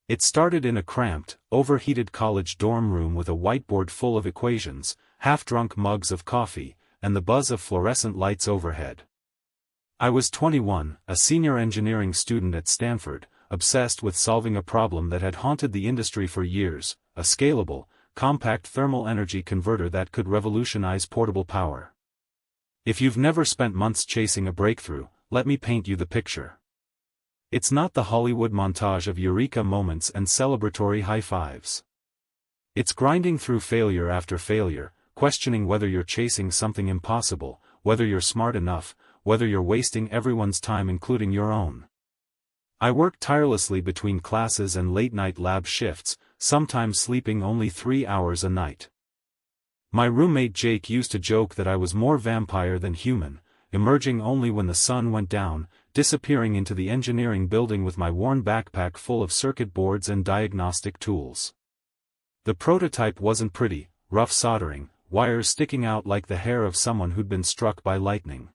It started in a cramped, overheated college dorm room with a whiteboard full of equations, half-drunk mugs of coffee, and the buzz of fluorescent lights overhead. I was 21, a senior engineering student at Stanford, obsessed with solving a problem that had haunted the industry for years, a scalable, compact thermal energy converter that could revolutionize portable power. If you've never spent months chasing a breakthrough, let me paint you the picture. It's not the Hollywood montage of eureka moments and celebratory high fives. It's grinding through failure after failure, questioning whether you're chasing something impossible, whether you're smart enough, whether you're wasting everyone's time including your own. I worked tirelessly between classes and late-night lab shifts, sometimes sleeping only 3 hours a night. My roommate Jake used to joke that I was more vampire than human, emerging only when the sun went down, disappearing into the engineering building with my worn backpack full of circuit boards and diagnostic tools. The prototype wasn't pretty, rough soldering, wires sticking out like the hair of someone who'd been struck by lightning.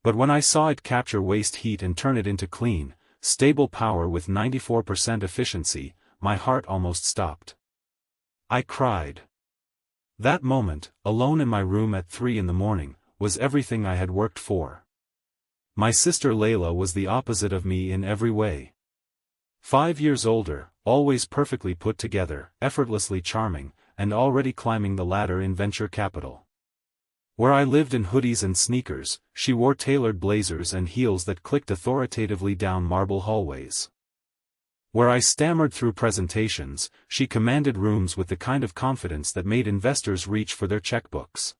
But when I saw it capture waste heat and turn it into clean, stable power with 94% efficiency, my heart almost stopped. I cried. That moment, alone in my room at 3 a.m, was everything I had worked for. My sister Layla was the opposite of me in every way. 5 years older, always perfectly put together, effortlessly charming, and already climbing the ladder in venture capital. Where I lived in hoodies and sneakers, she wore tailored blazers and heels that clicked authoritatively down marble hallways. Where I stammered through presentations, she commanded rooms with the kind of confidence that made investors reach for their checkbooks.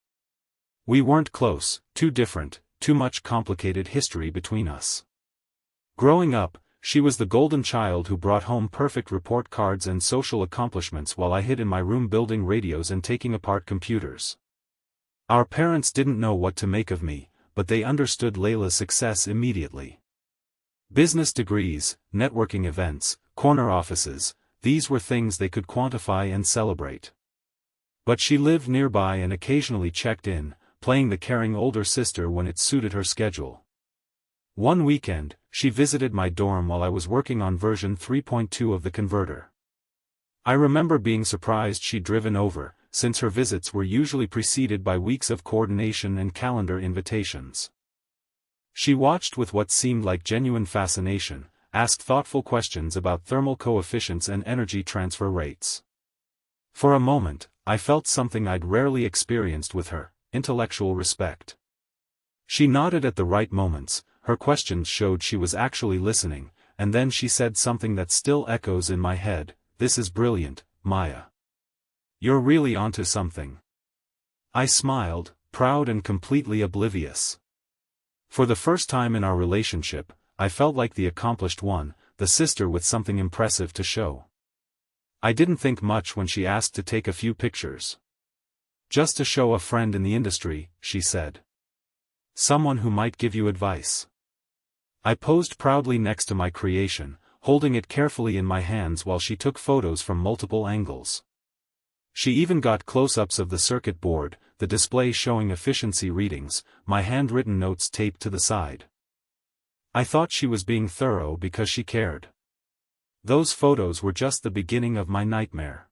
We weren't close, too different, too much complicated history between us. Growing up, she was the golden child who brought home perfect report cards and social accomplishments while I hid in my room building radios and taking apart computers. Our parents didn't know what to make of me, but they understood Layla's success immediately. Business degrees, networking events, corner offices, these were things they could quantify and celebrate. But she lived nearby and occasionally checked in, playing the caring older sister when it suited her schedule. One weekend, she visited my dorm while I was working on version 3.2 of the converter. I remember being surprised she'd driven over, since her visits were usually preceded by weeks of coordination and calendar invitations. She watched with what seemed like genuine fascination, asked thoughtful questions about thermal coefficients and energy transfer rates. For a moment, I felt something I'd rarely experienced with her, intellectual respect. She nodded at the right moments, her questions showed she was actually listening, and then she said something that still echoes in my head, "This is brilliant, Maya. You're really onto something." I smiled, proud and completely oblivious. For the first time in our relationship, I felt like the accomplished one, the sister with something impressive to show. I didn't think much when she asked to take a few pictures. "Just to show a friend in the industry," she said. "Someone who might give you advice." I posed proudly next to my creation, holding it carefully in my hands while she took photos from multiple angles. She even got close-ups of the circuit board, the display showing efficiency readings, my handwritten notes taped to the side. I thought she was being thorough because she cared. Those photos were just the beginning of my nightmare.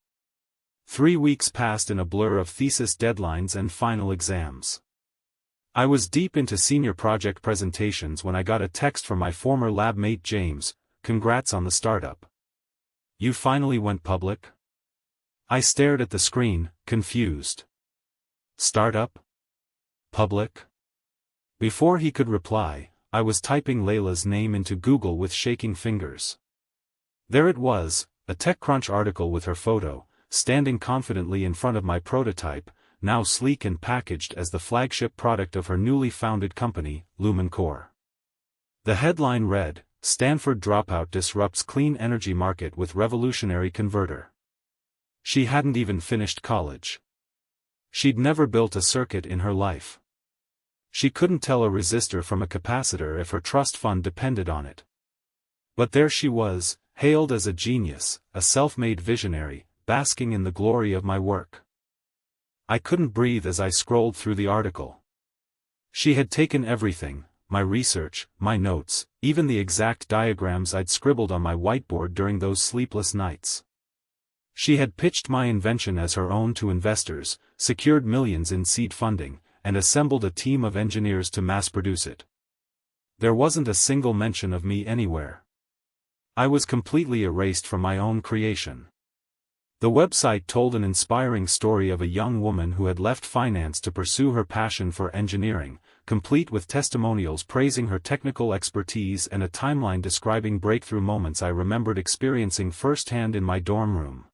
3 weeks passed in a blur of thesis deadlines and final exams. I was deep into senior project presentations when I got a text from my former lab mate James, "Congrats on the startup. You finally went public?" I stared at the screen, confused. Startup? Public? Before he could reply, I was typing Layla's name into Google with shaking fingers. There it was, a TechCrunch article with her photo, standing confidently in front of my prototype, now sleek and packaged as the flagship product of her newly founded company, LumenCore. The headline read, "Stanford dropout disrupts clean energy market with revolutionary converter." She hadn't even finished college. She'd never built a circuit in her life. She couldn't tell a resistor from a capacitor if her trust fund depended on it. But there she was, hailed as a genius, a self-made visionary, basking in the glory of my work. I couldn't breathe as I scrolled through the article. She had taken everything, my research, my notes, even the exact diagrams I'd scribbled on my whiteboard during those sleepless nights. She had pitched my invention as her own to investors, secured millions in seed funding, and assembled a team of engineers to mass-produce it. There wasn't a single mention of me anywhere. I was completely erased from my own creation. The website told an inspiring story of a young woman who had left finance to pursue her passion for engineering, complete with testimonials praising her technical expertise and a timeline describing breakthrough moments I remembered experiencing firsthand in my dorm room.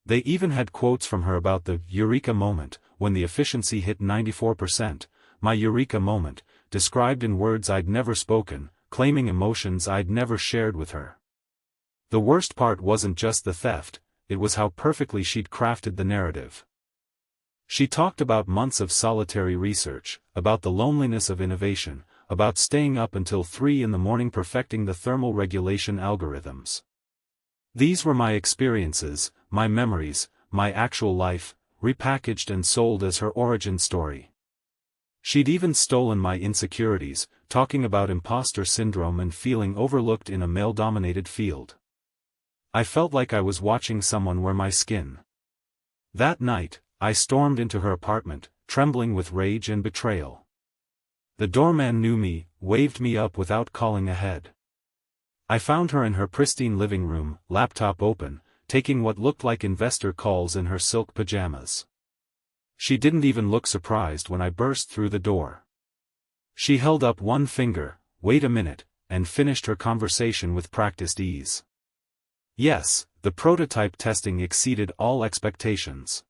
They even had quotes from her about the eureka moment, when the efficiency hit 94%, my eureka moment, described in words I'd never spoken, claiming emotions I'd never shared with her. The worst part wasn't just the theft, it was how perfectly she'd crafted the narrative. She talked about months of solitary research, about the loneliness of innovation, about staying up until 3 a.m. perfecting the thermal regulation algorithms. These were my experiences, my memories, my actual life, repackaged and sold as her origin story. She'd even stolen my insecurities, talking about imposter syndrome and feeling overlooked in a male-dominated field. I felt like I was watching someone wear my skin. That night, I stormed into her apartment, trembling with rage and betrayal. The doorman knew me, waved me up without calling ahead. I found her in her pristine living room, laptop open, taking what looked like investor calls in her silk pajamas. She didn't even look surprised when I burst through the door. She held up one finger, "Wait a minute," and finished her conversation with practiced ease. Yes, the prototype testing exceeded all expectations.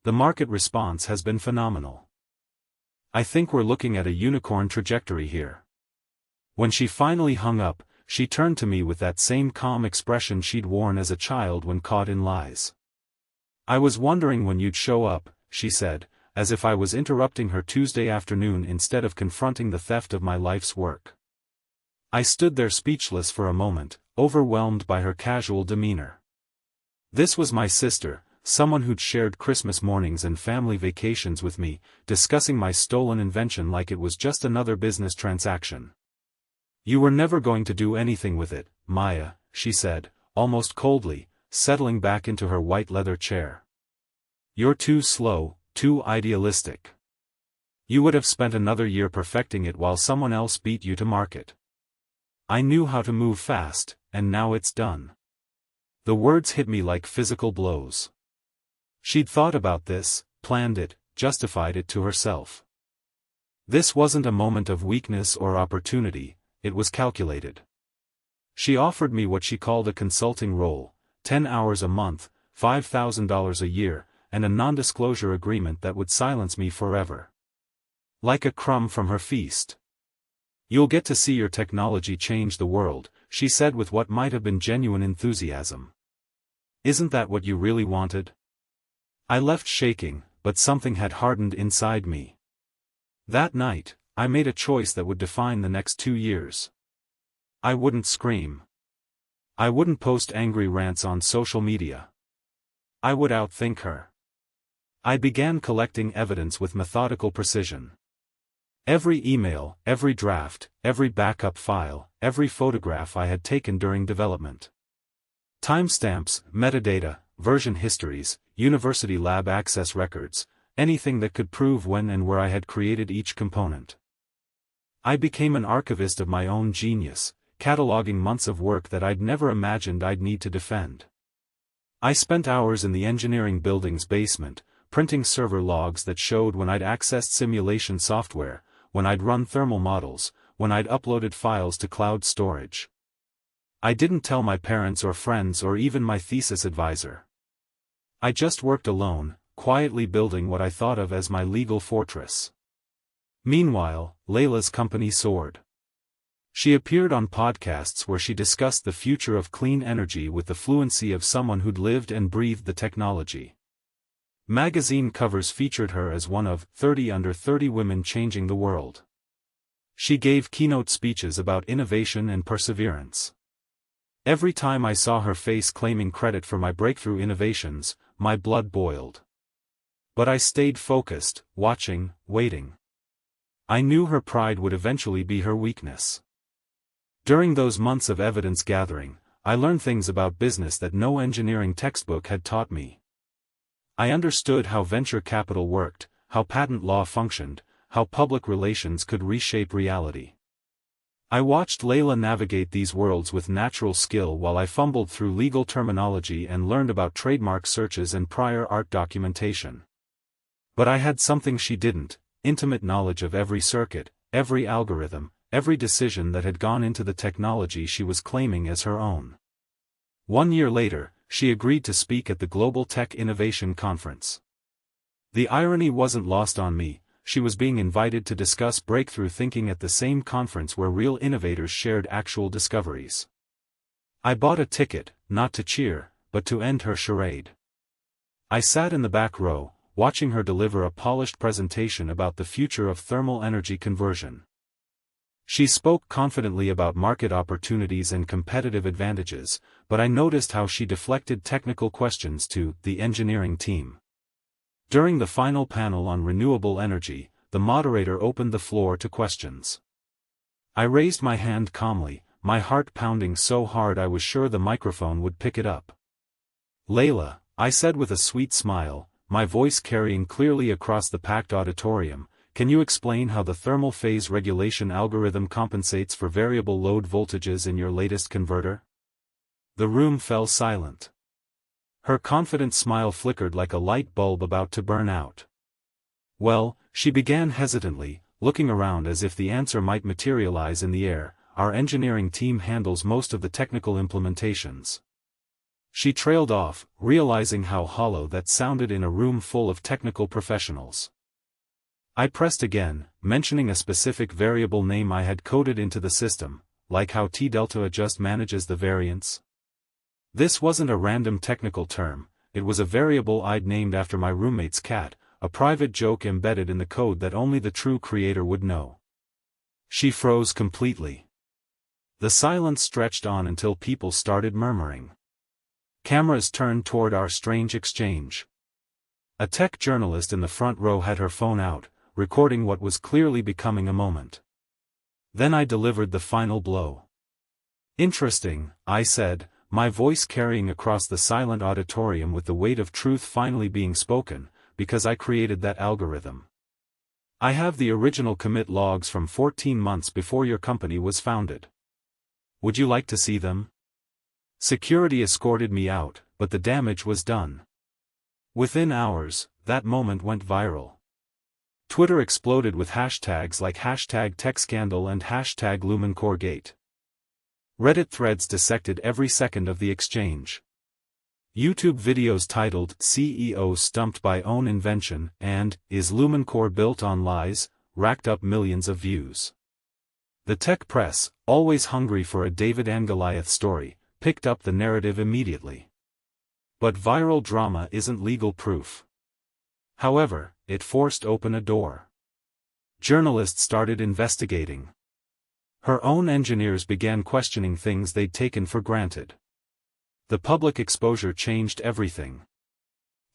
The market response has been phenomenal. I think we're looking at a unicorn trajectory here. When she finally hung up, she turned to me with that same calm expression she'd worn as a child when caught in lies. "I was wondering when you'd show up," she said, as if I was interrupting her Tuesday afternoon instead of confronting the theft of my life's work. I stood there speechless for a moment, overwhelmed by her casual demeanor. This was my sister, someone who'd shared Christmas mornings and family vacations with me, discussing my stolen invention like it was just another business transaction. "You were never going to do anything with it, Maya," she said, almost coldly, settling back into her white leather chair. "You're too slow, too idealistic. You would have spent another year perfecting it while someone else beat you to market. I knew how to move fast, and now it's done." The words hit me like physical blows. She'd thought about this, planned it, justified it to herself. This wasn't a moment of weakness or opportunity, it was calculated. She offered me what she called a consulting role, 10 hours a month, $5,000 a year, and a non-disclosure agreement that would silence me forever. Like a crumb from her feast. "You'll get to see your technology change the world," she said with what might have been genuine enthusiasm. "Isn't that what you really wanted?" I left shaking, but something had hardened inside me. That night, I made a choice that would define the next 2 years. I wouldn't scream. I wouldn't post angry rants on social media. I would outthink her. I began collecting evidence with methodical precision. Every email, every draft, every backup file, every photograph I had taken during development. Timestamps, metadata, version histories, university lab access records, anything that could prove when and where I had created each component. I became an archivist of my own genius, cataloging months of work that I'd never imagined I'd need to defend. I spent hours in the engineering building's basement, printing server logs that showed when I'd accessed simulation software, when I'd run thermal models, when I'd uploaded files to cloud storage. I didn't tell my parents or friends or even my thesis advisor. I just worked alone, quietly building what I thought of as my legal fortress. Meanwhile, Layla's company soared. She appeared on podcasts where she discussed the future of clean energy with the fluency of someone who'd lived and breathed the technology. Magazine covers featured her as one of 30 under 30 women changing the world. She gave keynote speeches about innovation and perseverance. Every time I saw her face claiming credit for my breakthrough innovations, my blood boiled. But I stayed focused, watching, waiting. I knew her pride would eventually be her weakness. During those months of evidence gathering, I learned things about business that no engineering textbook had taught me. I understood how venture capital worked, how patent law functioned, how public relations could reshape reality. I watched Layla navigate these worlds with natural skill while I fumbled through legal terminology and learned about trademark searches and prior art documentation. But I had something she didn't: intimate knowledge of every circuit, every algorithm, every decision that had gone into the technology she was claiming as her own. 1 year later, she agreed to speak at the Global Tech Innovation Conference. The irony wasn't lost on me. She was being invited to discuss breakthrough thinking at the same conference where real innovators shared actual discoveries. I bought a ticket, not to cheer, but to end her charade. I sat in the back row, watching her deliver a polished presentation about the future of thermal energy conversion. She spoke confidently about market opportunities and competitive advantages, but I noticed how she deflected technical questions to the engineering team. During the final panel on renewable energy, the moderator opened the floor to questions. I raised my hand calmly, my heart pounding so hard I was sure the microphone would pick it up. "Layla," I said with a sweet smile, my voice carrying clearly across the packed auditorium, "can you explain how the thermal phase regulation algorithm compensates for variable load voltages in your latest converter?" The room fell silent. Her confident smile flickered like a light bulb about to burn out. "Well," she began hesitantly, looking around as if the answer might materialize in the air, "our engineering team handles most of the technical implementations." She trailed off, realizing how hollow that sounded in a room full of technical professionals. I pressed again, mentioning a specific variable name I had coded into the system, like how T-delta adjust manages the variance. This wasn't a random technical term, it was a variable I'd named after my roommate's cat, a private joke embedded in the code that only the true creator would know. She froze completely. The silence stretched on until people started murmuring. Cameras turned toward our strange exchange. A tech journalist in the front row had her phone out, recording what was clearly becoming a moment. Then I delivered the final blow. "Interesting," I said, my voice carrying across the silent auditorium with the weight of truth finally being spoken, "because I created that algorithm. I have the original commit logs from 14 months before your company was founded. Would you like to see them?" Security escorted me out, but the damage was done. Within hours, that moment went viral. Twitter exploded with hashtags like #TechScandal and #LumenCoreGate. Reddit threads dissected every second of the exchange. YouTube videos titled "CEO Stumped by Own Invention" and "Is LumenCore Built on Lies?" racked up millions of views. The tech press, always hungry for a David and Goliath story, picked up the narrative immediately. But viral drama isn't legal proof. However, it forced open a door. Journalists started investigating. Her own engineers began questioning things they'd taken for granted. The public exposure changed everything.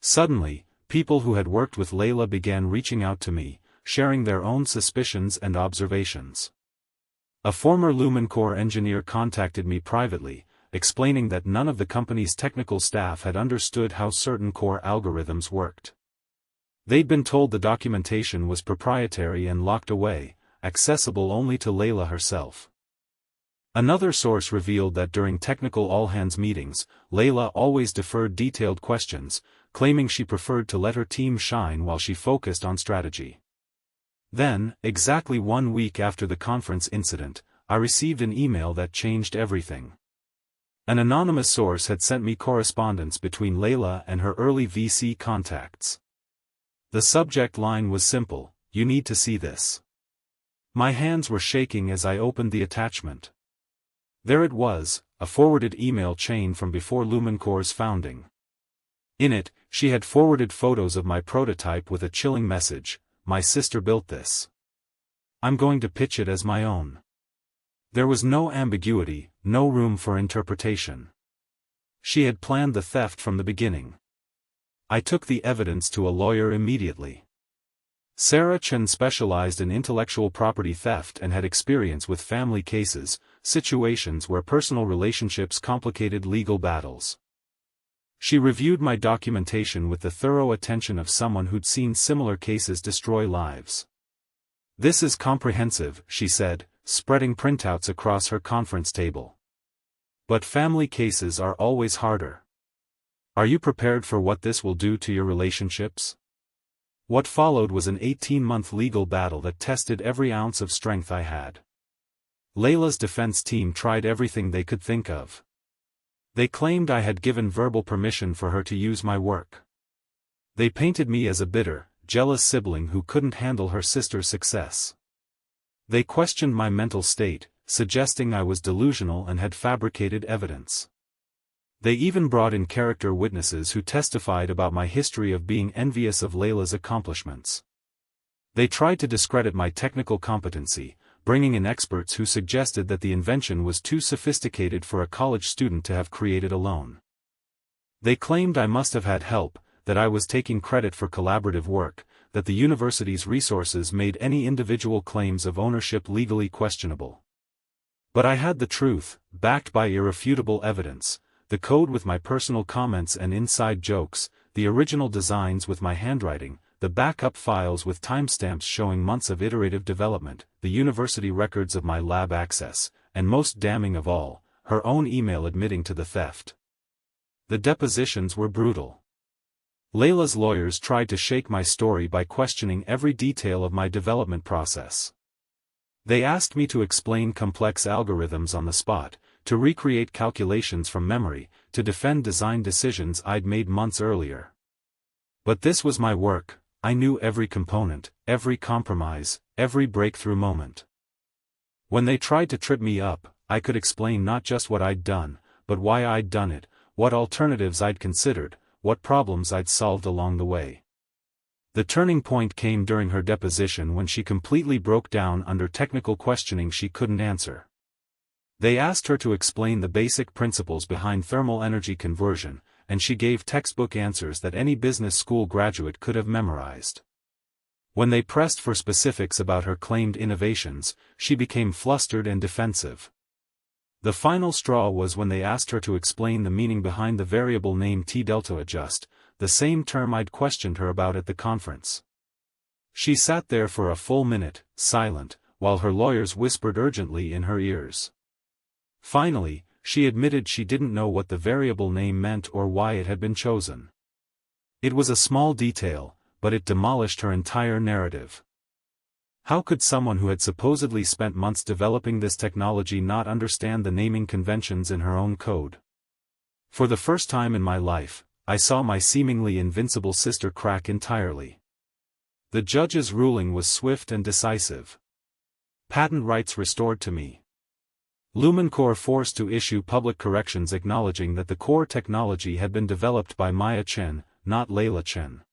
Suddenly, people who had worked with Layla began reaching out to me, sharing their own suspicions and observations. A former LumenCore engineer contacted me privately, explaining that none of the company's technical staff had understood how certain core algorithms worked. They'd been told the documentation was proprietary and locked away, accessible only to Layla herself. Another source revealed that during technical all-hands meetings, Layla always deferred detailed questions, claiming she preferred to let her team shine while she focused on strategy. Then, exactly 1 week after the conference incident, I received an email that changed everything. An anonymous source had sent me correspondence between Layla and her early VC contacts. The subject line was simple: "You need to see this." My hands were shaking as I opened the attachment. There it was, a forwarded email chain from before LumenCore's founding. In it, she had forwarded photos of my prototype with a chilling message: "My sister built this. I'm going to pitch it as my own." There was no ambiguity, no room for interpretation. She had planned the theft from the beginning. I took the evidence to a lawyer immediately. Sarah Chen specialized in intellectual property theft and had experience with family cases, situations where personal relationships complicated legal battles. She reviewed my documentation with the thorough attention of someone who'd seen similar cases destroy lives. "This is comprehensive," she said, spreading printouts across her conference table. "But family cases are always harder. Are you prepared for what this will do to your relationships?" What followed was an 18-month legal battle that tested every ounce of strength I had. Layla's defense team tried everything they could think of. They claimed I had given verbal permission for her to use my work. They painted me as a bitter, jealous sibling who couldn't handle her sister's success. They questioned my mental state, suggesting I was delusional and had fabricated evidence. They even brought in character witnesses who testified about my history of being envious of Layla's accomplishments. They tried to discredit my technical competency, bringing in experts who suggested that the invention was too sophisticated for a college student to have created alone. They claimed I must have had help, that I was taking credit for collaborative work, that the university's resources made any individual claims of ownership legally questionable. But I had the truth, backed by irrefutable evidence. The code with my personal comments and inside jokes, the original designs with my handwriting, the backup files with timestamps showing months of iterative development, the university records of my lab access, and most damning of all, her own email admitting to the theft. The depositions were brutal. Layla's lawyers tried to shake my story by questioning every detail of my development process. They asked me to explain complex algorithms on the spot, to recreate calculations from memory, to defend design decisions I'd made months earlier. But this was my work. I knew every component, every compromise, every breakthrough moment. When they tried to trip me up, I could explain not just what I'd done, but why I'd done it, what alternatives I'd considered, what problems I'd solved along the way. The turning point came during her deposition when she completely broke down under technical questioning she couldn't answer. They asked her to explain the basic principles behind thermal energy conversion, and she gave textbook answers that any business school graduate could have memorized. When they pressed for specifics about her claimed innovations, she became flustered and defensive. The final straw was when they asked her to explain the meaning behind the variable name T-delta adjust, the same term I'd questioned her about at the conference. She sat there for a full minute, silent, while her lawyers whispered urgently in her ears. Finally, she admitted she didn't know what the variable name meant or why it had been chosen. It was a small detail, but it demolished her entire narrative. How could someone who had supposedly spent months developing this technology not understand the naming conventions in her own code? For the first time in my life, I saw my seemingly invincible sister crack entirely. The judge's ruling was swift and decisive. Patent rights restored to me. LumenCore forced to issue public corrections acknowledging that the core technology had been developed by Maya Chen, not Layla Chen.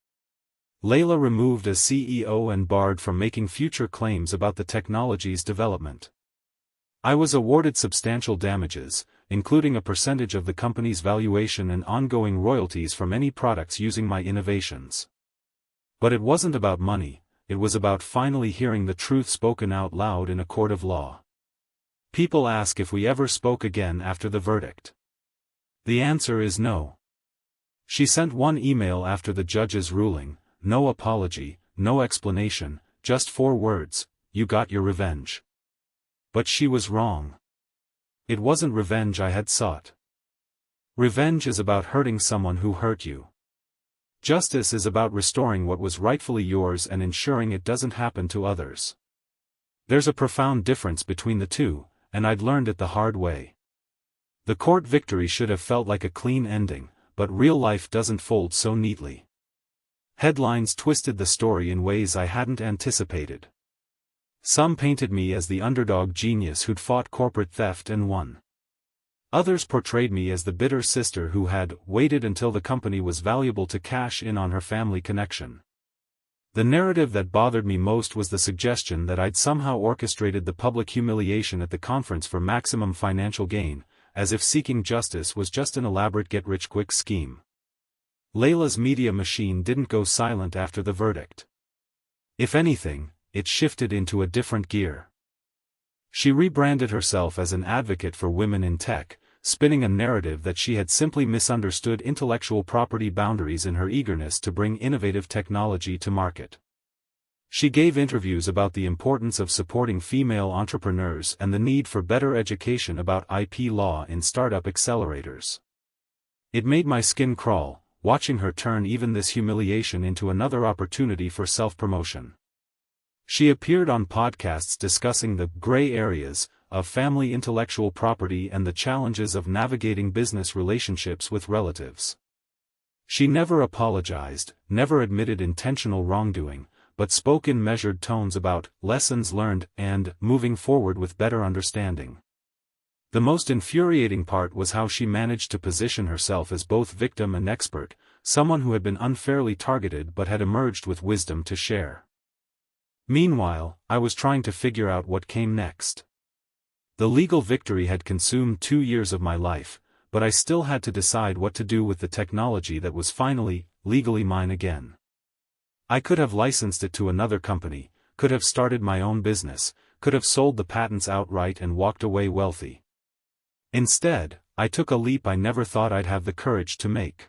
Layla removed as CEO and barred from making future claims about the technology's development. I was awarded substantial damages, including a percentage of the company's valuation and ongoing royalties from any products using my innovations. But it wasn't about money, it was about finally hearing the truth spoken out loud in a court of law. People ask if we ever spoke again after the verdict. The answer is no. She sent one email after the judge's ruling, no apology, no explanation, just 4 words, "You got your revenge." But she was wrong. It wasn't revenge I had sought. Revenge is about hurting someone who hurt you. Justice is about restoring what was rightfully yours and ensuring it doesn't happen to others. There's a profound difference between the two, and I'd learned it the hard way. The court victory should have felt like a clean ending, but real life doesn't fold so neatly. Headlines twisted the story in ways I hadn't anticipated. Some painted me as the underdog genius who'd fought corporate theft and won. Others portrayed me as the bitter sister who had waited until the company was valuable to cash in on her family connection. The narrative that bothered me most was the suggestion that I'd somehow orchestrated the public humiliation at the conference for maximum financial gain, as if seeking justice was just an elaborate get-rich-quick scheme. Layla's media machine didn't go silent after the verdict. If anything, it shifted into a different gear. She rebranded herself as an advocate for women in tech, spinning a narrative that she had simply misunderstood intellectual property boundaries in her eagerness to bring innovative technology to market. She gave interviews about the importance of supporting female entrepreneurs and the need for better education about IP law in startup accelerators. It made my skin crawl, watching her turn even this humiliation into another opportunity for self-promotion. She appeared on podcasts discussing the gray areas of family intellectual property and the challenges of navigating business relationships with relatives. She never apologized, never admitted intentional wrongdoing, but spoke in measured tones about lessons learned and moving forward with better understanding. The most infuriating part was how she managed to position herself as both victim and expert, someone who had been unfairly targeted but had emerged with wisdom to share. Meanwhile, I was trying to figure out what came next. The legal victory had consumed 2 years of my life, but I still had to decide what to do with the technology that was finally, legally mine again. I could have licensed it to another company, could have started my own business, could have sold the patents outright and walked away wealthy. Instead, I took a leap I never thought I'd have the courage to make.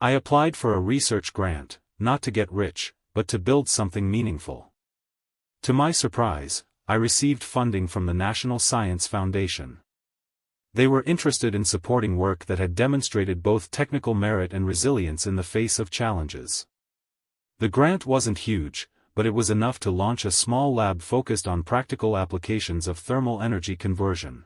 I applied for a research grant, not to get rich, but to build something meaningful. To my surprise, I received funding from the National Science Foundation. They were interested in supporting work that had demonstrated both technical merit and resilience in the face of challenges. The grant wasn't huge, but it was enough to launch a small lab focused on practical applications of thermal energy conversion.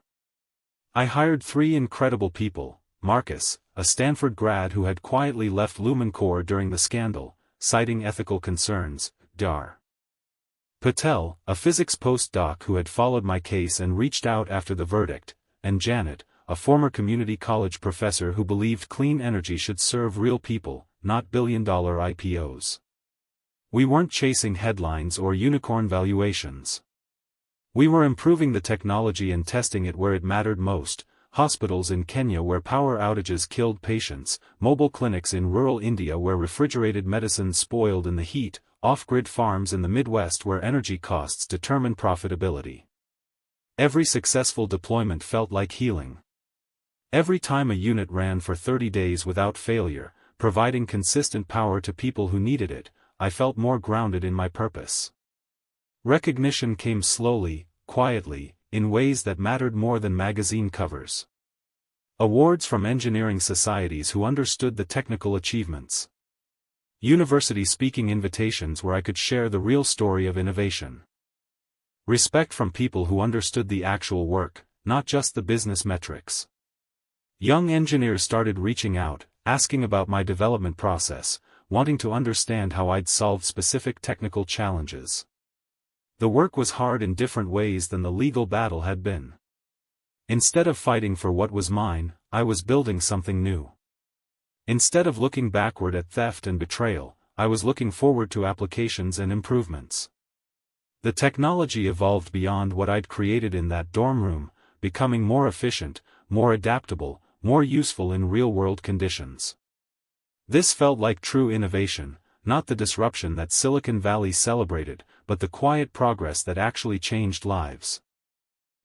I hired 3 incredible people: Marcus, a Stanford grad who had quietly left LumenCore during the scandal, citing ethical concerns; Dar. Patel, a physics postdoc who had followed my case and reached out after the verdict; and Janet, a former community college professor who believed clean energy should serve real people, not billion-dollar IPOs. We weren't chasing headlines or unicorn valuations. We were improving the technology and testing it where it mattered most: hospitals in Kenya where power outages killed patients, mobile clinics in rural India where refrigerated medicines spoiled in the heat, off-grid farms in the Midwest where energy costs determine profitability. Every successful deployment felt like healing. Every time a unit ran for 30 days without failure, providing consistent power to people who needed it, I felt more grounded in my purpose. Recognition came slowly, quietly, in ways that mattered more than magazine covers. Awards from engineering societies who understood the technical achievements. University speaking invitations where I could share the real story of innovation. Respect from people who understood the actual work, not just the business metrics. Young engineers started reaching out, asking about my development process, wanting to understand how I'd solved specific technical challenges. The work was hard in different ways than the legal battle had been. Instead of fighting for what was mine, I was building something new. Instead of looking backward at theft and betrayal, I was looking forward to applications and improvements. The technology evolved beyond what I'd created in that dorm room, becoming more efficient, more adaptable, more useful in real-world conditions. This felt like true innovation, not the disruption that Silicon Valley celebrated, but the quiet progress that actually changed lives.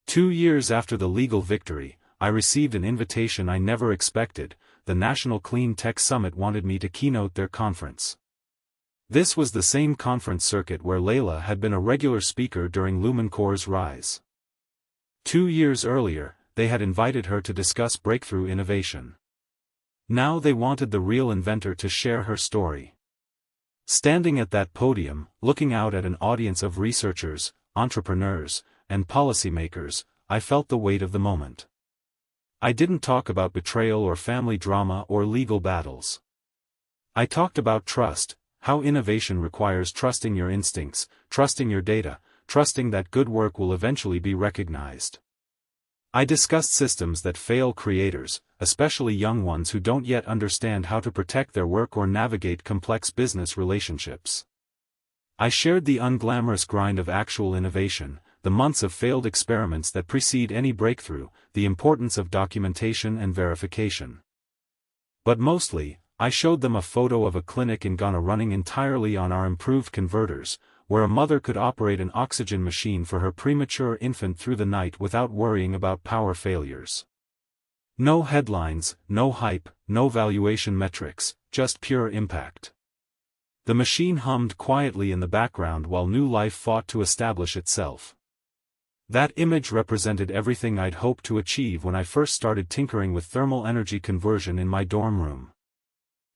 2 years after the legal victory, I received an invitation I never expected. The National Clean Tech Summit wanted me to keynote their conference. This was the same conference circuit where Layla had been a regular speaker during LumenCore's rise. 2 years earlier, they had invited her to discuss breakthrough innovation. Now they wanted the real inventor to share her story. Standing at that podium, looking out at an audience of researchers, entrepreneurs, and policymakers, I felt the weight of the moment. I didn't talk about betrayal or family drama or legal battles. I talked about trust, how innovation requires trusting your instincts, trusting your data, trusting that good work will eventually be recognized. I discussed systems that fail creators, especially young ones who don't yet understand how to protect their work or navigate complex business relationships. I shared the unglamorous grind of actual innovation, the months of failed experiments that precede any breakthrough, the importance of documentation and verification. But mostly, I showed them a photo of a clinic in Ghana running entirely on our improved converters, where a mother could operate an oxygen machine for her premature infant through the night without worrying about power failures. No headlines, no hype, no valuation metrics, just pure impact. The machine hummed quietly in the background while new life fought to establish itself. That image represented everything I'd hoped to achieve when I first started tinkering with thermal energy conversion in my dorm room.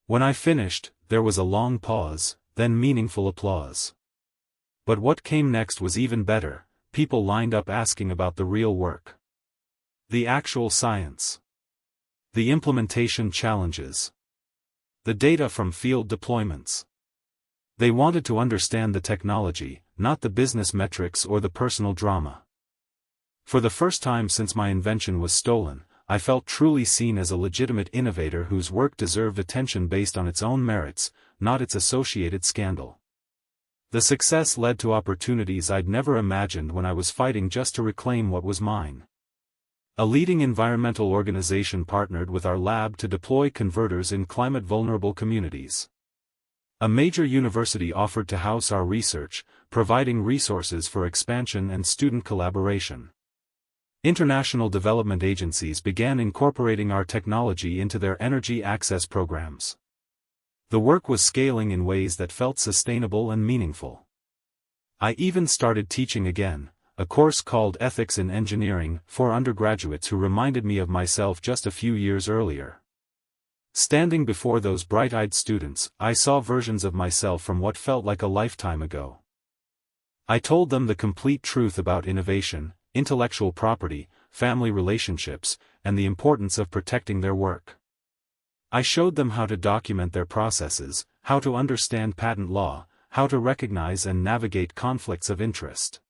When I finished, there was a long pause, then meaningful applause. But what came next was even better. People lined up asking about the real work. The actual science. The implementation challenges. The data from field deployments. They wanted to understand the technology, not the business metrics or the personal drama. For the first time since my invention was stolen, I felt truly seen as a legitimate innovator whose work deserved attention based on its own merits, not its associated scandal. The success led to opportunities I'd never imagined when I was fighting just to reclaim what was mine. A leading environmental organization partnered with our lab to deploy converters in climate-vulnerable communities. A major university offered to house our research, providing resources for expansion and student collaboration. International development agencies began incorporating our technology into their energy access programs. The work was scaling in ways that felt sustainable and meaningful. I even started teaching again, a course called Ethics in Engineering, for undergraduates who reminded me of myself just a few years earlier. Standing before those bright-eyed students, I saw versions of myself from what felt like a lifetime ago. I told them the complete truth about innovation, intellectual property, family relationships, and the importance of protecting their work. I showed them how to document their processes, how to understand patent law, how to recognize and navigate conflicts of interest.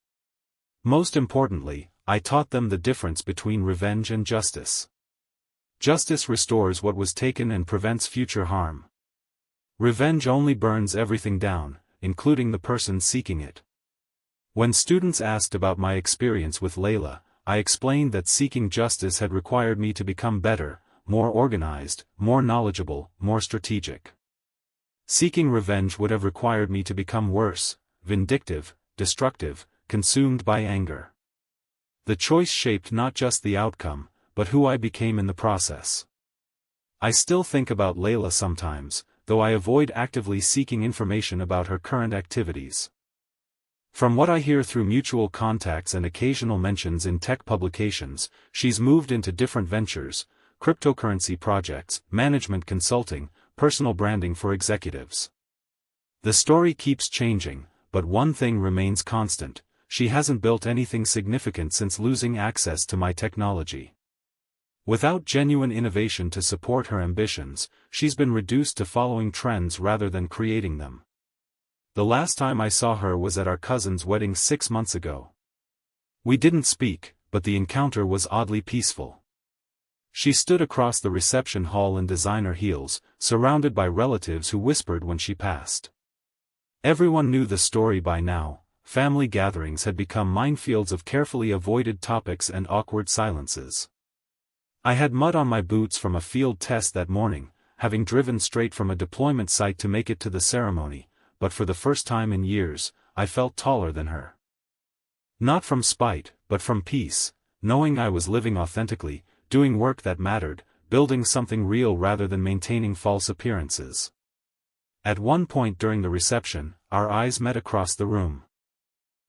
Most importantly, I taught them the difference between revenge and justice. Justice restores what was taken and prevents future harm. Revenge only burns everything down, including the person seeking it. When students asked about my experience with Layla, I explained that seeking justice had required me to become better, more organized, more knowledgeable, more strategic. Seeking revenge would have required me to become worse, vindictive, destructive, consumed by anger. The choice shaped not just the outcome, but who I became in the process. I still think about Layla sometimes, though I avoid actively seeking information about her current activities. From what I hear through mutual contacts and occasional mentions in tech publications, she's moved into different ventures, cryptocurrency projects, management consulting, personal branding for executives. The story keeps changing, but one thing remains constant: she hasn't built anything significant since losing access to my technology. Without genuine innovation to support her ambitions, she's been reduced to following trends rather than creating them. The last time I saw her was at our cousin's wedding 6 months ago. We didn't speak, but the encounter was oddly peaceful. She stood across the reception hall in designer heels, surrounded by relatives who whispered when she passed. Everyone knew the story by now. Family gatherings had become minefields of carefully avoided topics and awkward silences. I had mud on my boots from a field test that morning, having driven straight from a deployment site to make it to the ceremony, but for the first time in years, I felt taller than her. Not from spite, but from peace, knowing I was living authentically, doing work that mattered, building something real rather than maintaining false appearances. At one point during the reception, our eyes met across the room.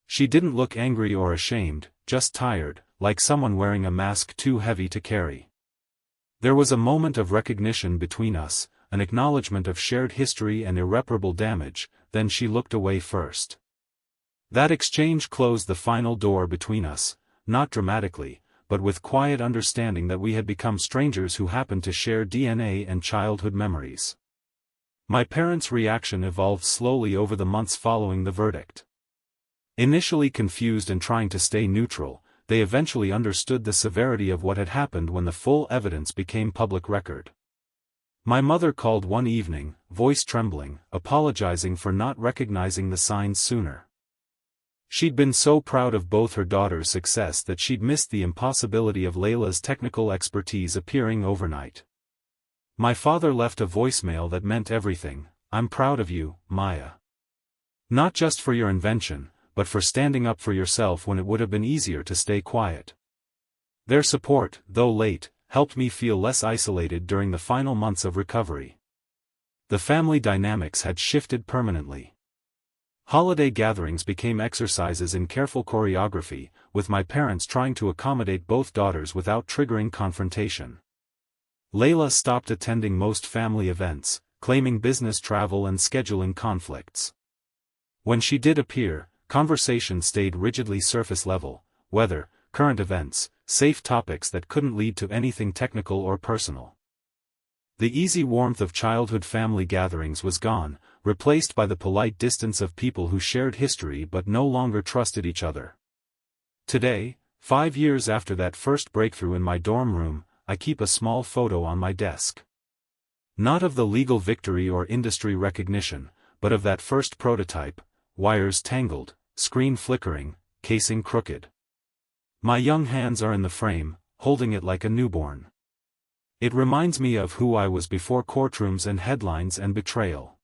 She didn't look angry or ashamed, just tired, like someone wearing a mask too heavy to carry. There was a moment of recognition between us, an acknowledgement of shared history and irreparable damage, then she looked away first. That exchange closed the final door between us, not dramatically, but with quiet understanding that we had become strangers who happened to share DNA and childhood memories. My parents' reaction evolved slowly over the months following the verdict. Initially confused and trying to stay neutral, they eventually understood the severity of what had happened when the full evidence became public record. My mother called one evening, voice trembling, apologizing for not recognizing the signs sooner. She'd been so proud of both her daughter's success that she'd missed the impossibility of Layla's technical expertise appearing overnight. My father left a voicemail that meant everything: "I'm proud of you, Maya. Not just for your invention, but for standing up for yourself when it would have been easier to stay quiet. Their support, though late, helped me feel less isolated during the final months of recovery. The family dynamics had shifted permanently. Holiday gatherings became exercises in careful choreography, with my parents trying to accommodate both daughters without triggering confrontation. Layla stopped attending most family events, claiming business travel and scheduling conflicts. When she did appear, conversation stayed rigidly surface level: weather, current events, safe topics that couldn't lead to anything technical or personal. The easy warmth of childhood family gatherings was gone, replaced by the polite distance of people who shared history but no longer trusted each other. Today, 5 years after that first breakthrough in my dorm room, I keep a small photo on my desk. Not of the legal victory or industry recognition, but of that first prototype: wires tangled, screen flickering, casing crooked. My young hands are in the frame, holding it like a newborn. It reminds me of who I was before courtrooms and headlines and betrayal.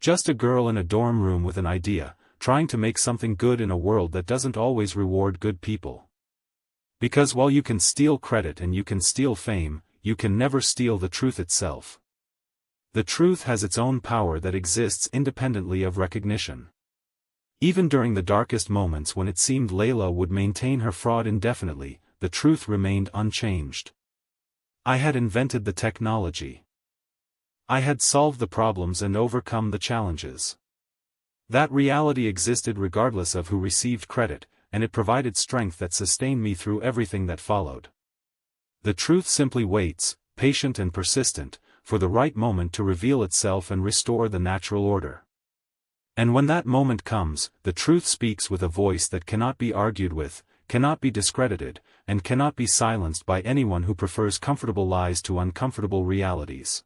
Just a girl in a dorm room with an idea, trying to make something good in a world that doesn't always reward good people. Because while you can steal credit and you can steal fame, you can never steal the truth itself. The truth has its own power that exists independently of recognition. Even during the darkest moments when it seemed Layla would maintain her fraud indefinitely, the truth remained unchanged. I had invented the technology. I had solved the problems and overcome the challenges. That reality existed regardless of who received credit, and it provided strength that sustained me through everything that followed. The truth simply waits, patient and persistent, for the right moment to reveal itself and restore the natural order. And when that moment comes, the truth speaks with a voice that cannot be argued with, cannot be discredited, and cannot be silenced by anyone who prefers comfortable lies to uncomfortable realities.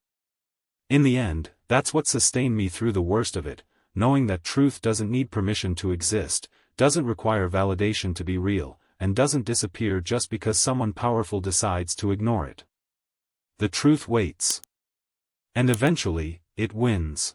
In the end, that's what sustained me through the worst of it, knowing that truth doesn't need permission to exist, doesn't require validation to be real, and doesn't disappear just because someone powerful decides to ignore it. The truth waits. And eventually, it wins.